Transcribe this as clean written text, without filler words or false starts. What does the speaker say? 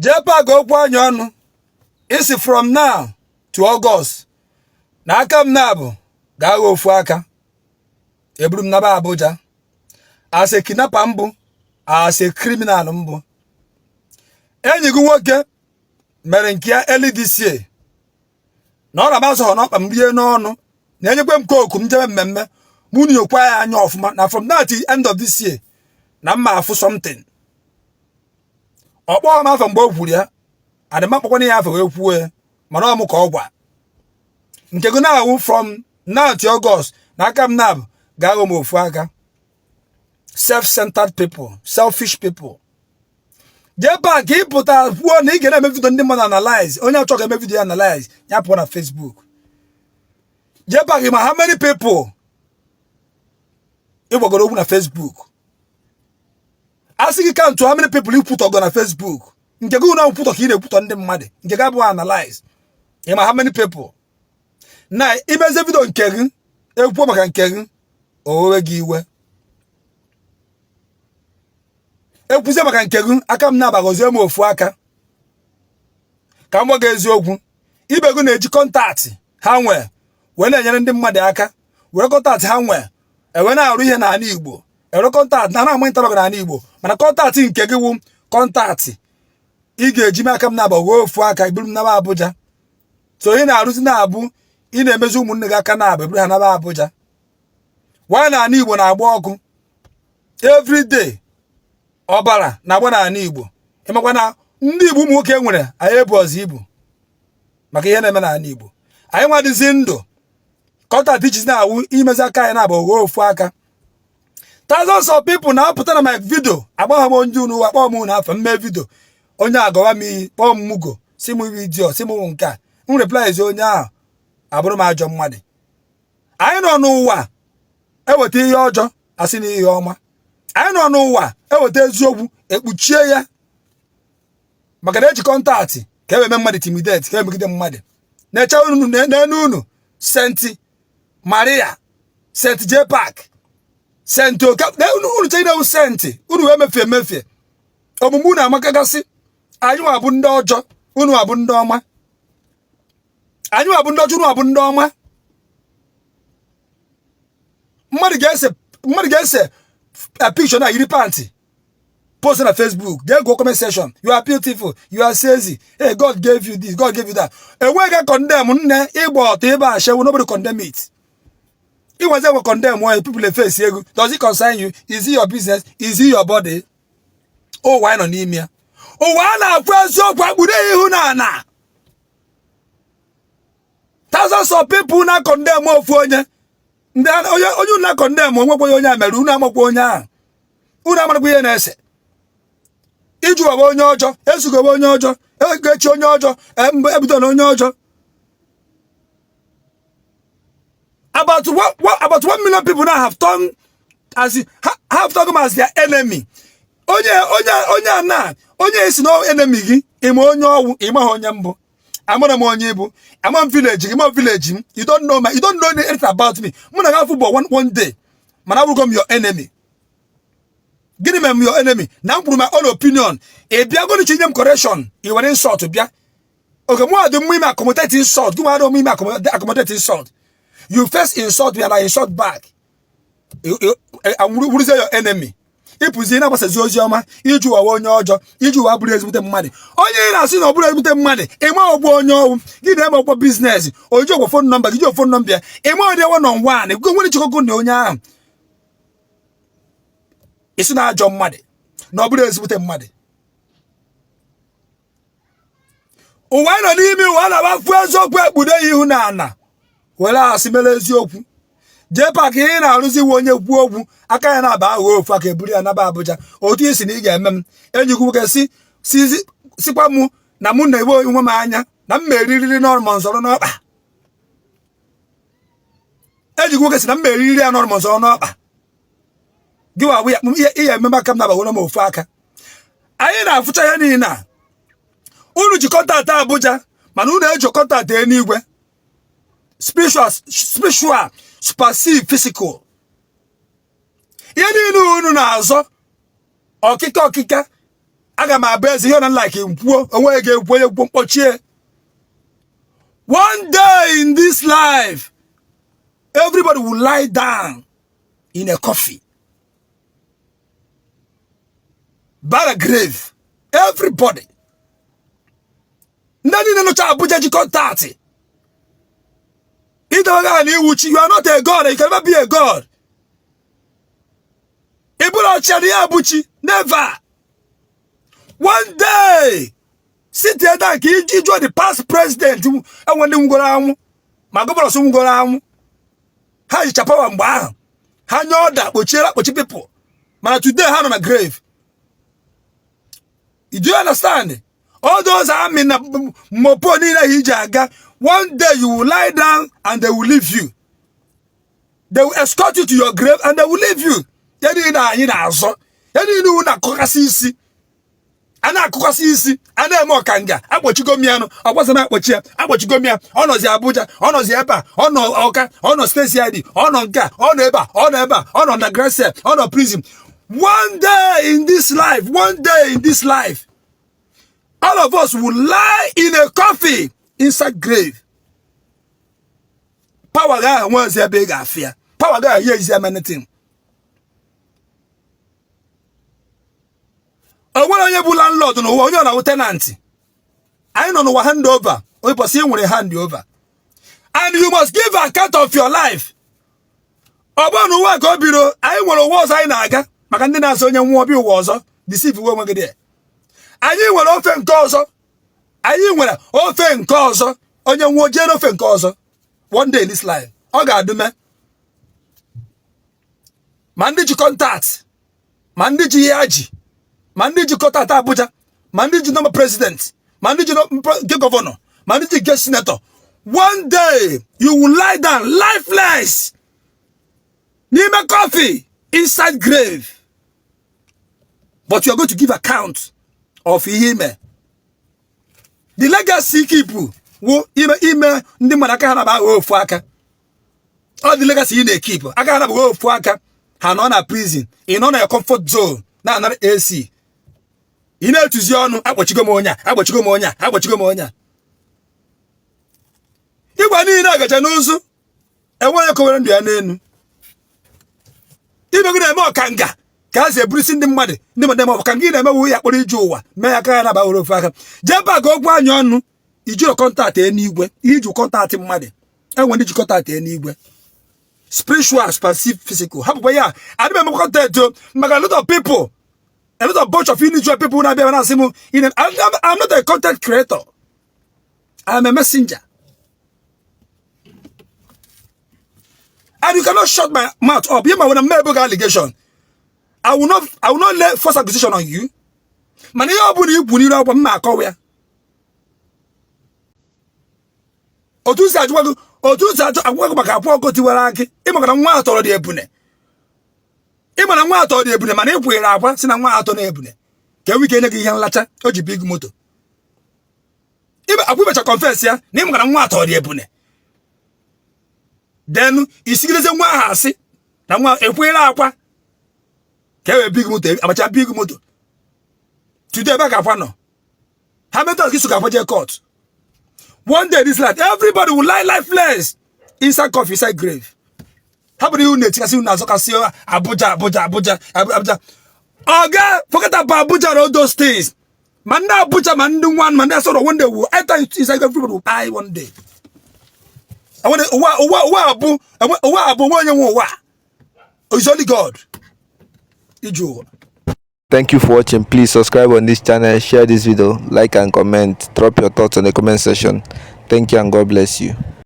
JPAC okwu anya ọnụ isi from now to August na aka m na-abụ ga-agha ofu aka eburu m naba Abuja as a kidnapper mbụ as a criminal mbụ enyi gị nwoke mere nke ya early this year na ọ na-amasị ha n'ọkpa m rie n'ọnụ na enyekwe m koku m jebe mmemme mụ na okwa ya anya ọfụma na from now till end of this year na mma afụ something ọkpọ m afọ mgbe o kwuru ya adịmakpọkwana ya afọ wee kwuo ya mana ọ mụ ka ọ gwa nke gị na-awụ from now to August na aka m na-abụ ga-aghọ m ofu aka self-centered people, selfish people. JPAC ka ị pụta kwuo na ị ga na-eme vidio ndị mmadụ analyze onye achọ ga-eme vidio analyze ya pụọ na Facebook. JPAC ma how many people ị gbagoro okwu na Facebook? Asị gị count how many people ị pụtọgo na Facebook nke gị na pụtọ ka ị na-ekwutọ ndị mmadụ nke gị abụọ analyze ị ma how many people na imeze vidio nke gị ekwuo maka nke gị owewe gị iwe ekwuzie maka nke gị aka m na-abagozie m ofu aka ka m gwa gị eziokwu ibe gị na-eji kọntaktị ha nwee wee na-enyere ndị mmadụ aka were kọntaktị ha nwee ewe na-arụ ihe n'ala Igbo ewere kọntaktị na ama ịntarọg n'ala Igbo mana kọntaktị nke gị wụ kọntaktị ị ga-eji m aka m na-abago ofu aka iburu m naba Abuja so ị na-arụzi na-abụ ị na-emezi ụmụnne gị aka na-abụ eburu ha naba Abuja nwaanyị n'ala Igbo na-agba ọkụ everyday ọbara na-agba n'ala Igbo ịmakwa na ndị Igbo ụmụ nwoke nwere anyị ebu ọzọ ibu maka ihe na-eme n'ala Igbo anyị nwadịzi ndụ kọntaktị ijizi na-awụ imezi aka anyị na-abụ ogho ofu aka thousands of people na-apụta na my video agbagha m onye unu akpọ m unu afọ mme vidio onye agọwa m iyi kpọọ m mugo si m vidio si m nke a m replies onye ahụ abụrụ m ajọ mmadụ anyị nọ n'ụwa eweta ihe ọjọọ asị na ihe ọma anyị nọ n'ụwa eweta eziokwu ekpuchie ya maka na eji kọntaktị ka eweme mmadụ intimidate ka emegide mmadụ na-eche unu n'enu unu St. Maria St. JPAC St. Oke unu chena ewu senti unu wee mefie omume unu amakagasị anyị nwa bụ ndị ọjọọ unu abụ ndị ọma anyị nwa bụ ndị ọjọọ unu abụ ndị ọma mmadụ ga-ese a picture na yiri panty post na Facebook then go comment section you are beautiful you are sexy hey God gave you this God gave you that enweghị condemn nne ịgba ọtọ ebe a shewu nobody condemn it it was ever condemn when people face ego does it concern you is it your business is it your body oh why not n'ime ya ụwa na-afụ eziokwu akpụrụ ihu na ana thousands of people na condemn ofu onye onye na condemn onwekwa onye a mere unu amakwa onye ahụ unu amarakwa ihe na-ese iju ọba onye ọjọọ esugoba onye ọjọọ echi onye ọjọọ ebido na onye ọjọọ about 1 million people now have turned as their enemy onye esi no enemy gị ime onye ọwụ ịma ha onye mbụ amara m onye ibu ama m village gị ma village m you don't know anything about me mụ na gafu bụ one day mana abụrụgo m your enemy gịnị mere m your enemy na m kwuru my own opinion ị bịago n'iche nye m correction ị were insult bịa oge mụ adị mụ ime accommodate insult gị mụ ime accommodate insult you first insult me and I insult back I'm your enemy ịpụzi na-agbasazi ozi ọma iji ụwa onye ọjọọ iji ụwa bụrụ ezigbote mmadụ onye ị na-asị na ọ bụrụ ezigbote mmadụ ịma ọgbọ onye ọwụ gị na-eme ọgbọ biznes oji ọgwọ fon nọmba gị ji ofon nọmba ya ịma onye one on one gị nwere chikogo na onye ahụ isi na ajọ mmadụ na ọ bụrụ ezigbote mmadụ ụwa nọ n'ime ụwa na-agbafu eziokwu ekpudo ya ihu na ana were asị mere eziokwu JPAC ị na-arụzi iwe onye kwuo okwu aka ya na-aba aghọ ofu aka eburu ya naba Abuja otu isi na ị ga-eme m enyi gị nwoke sikwa mụ na mụ na-ewe onwe m anya na m meririri n'ọrụ nzọrọ n'ọkpa enyi gị nwoke si na m meririri ya n'ọrụ nzọrọ n'ọkpa gị wa ya ihe ememe aka m na-abagoro m ofu aka anyị na-afụcha ya niile na unu ji kọntaktị Abuja mana unu eji kọntaktị eluigwe spiritual supersede physical ihe niile unu na-azọ ọkịka aga m abụ eze ihe na like mpuo onwe ga-ekwu onye kwuo mkpọchie. One day in this life, everybody will lie down in a coffin by a grave. Everybody. Nani no cha Abuja ji contact. You are not a god, you can never be a god. Never. One day, sit there and you join the past president. And when they go around, my governor go around. How you chapa and bar? How know that we cheer up with people? Man, today, hand on a grave. You do understand? All those are in Moponina Hijaga. One day you will lie down and they will leave you. They will escort you to your grave and they will leave you. Yani na so. Yani nu na kokasisi. Ana kokasisi. Ana mo kanga. Agbochigomia no. Ogbosama agbochia. Agbochigomia. Ono zi Abuja. Ono zi Eba. Ono Oka. Ono State ID. Ono Nka. Ono Eba. Ono Eba. Ono underground cell. Ono prison. One day in this life, all of us will lie in a coffin inside grave. Power guy wants a big affair. Power guy here is a anything. I want to be landlord no one your tenant. I don't know what hand over. We pursue with a hand over. And you must give account of your life. Oba work go biro. I want to was I naga. Makandina so nya nwo bi wo so. Deceive we magede. Anyị nwere ofe nke ọzọ. Anyị nwere ofe nke ọzọ. Onye nwe je ofe nke ọzọ. One day in this life, ọ ga-adụ me. Ma ndị ji contact, ma ndị ji yaji, ma ndị ji contact Abuja, ma ndị ji number president, ma ndị ji governor, ma ndị ji get senator. One day you will lie down lifeless. N'ime coffee inside grave. But you are going to give account of him. The legacy people will ime ndị mmadụ aka ha na ba ofu aka. All the legacy you keep aka ha na ba ofu aka. Ha nọ na prison, ị nọ na your comfort zone na another AC. Ị na-etuzi ọnụ agbochigo m onya, agbochigo m onya, agbochigo m onya. Igwe niile agacha n'ụzụ enweghị kowere ndụ ya n'enu. Ibe gị na-eme ọkanga ka ha si eburisi ndị mmadụ ọkanga ị na-eme ya kpọrọ ije ụwa mee ya ka ya na-aba ofu aka. Jeba ga okwu anya ọnụ ijiro kọntaktị enigwe iju kọntaktị mmadụ enwe ndị ji kọntaktị enigwe spiritual passive physical ha bụ ya adịbe m kọntaktị maka a lot of people a lot of bunch of individual people na-abịa na asị m I'm not a content creator, I'm a messenger. And you cannot shut my mouth up. When I make a allegation, I will not lay false accusation on you. Man, you put up on my career. I work back up go to Waraki. Even when I'm out of the ebune. Even I'm out of the ebune, man, if we're out, sin I'm out on the ebune. Can we get a young latter or the big motor? Even I will confess here, name when I'm out of the ebune. Then you see the one has it. Now, if we're out, carry a big motor, I'm a big motor. Today, back up one. How many times you can court? One day, this life, everybody will lie lifeless inside coffee, inside grave. How about you? Abuja. Oh, God, forget about Abuja and all those things. Man, now Abuja, man, do one, man, that's sort of one day will enter inside everybody will die one day. I want it's only God. Thank you for watching. Please subscribe on this channel, share this video, like and comment, drop your thoughts in the comment section. Thank you and God bless you.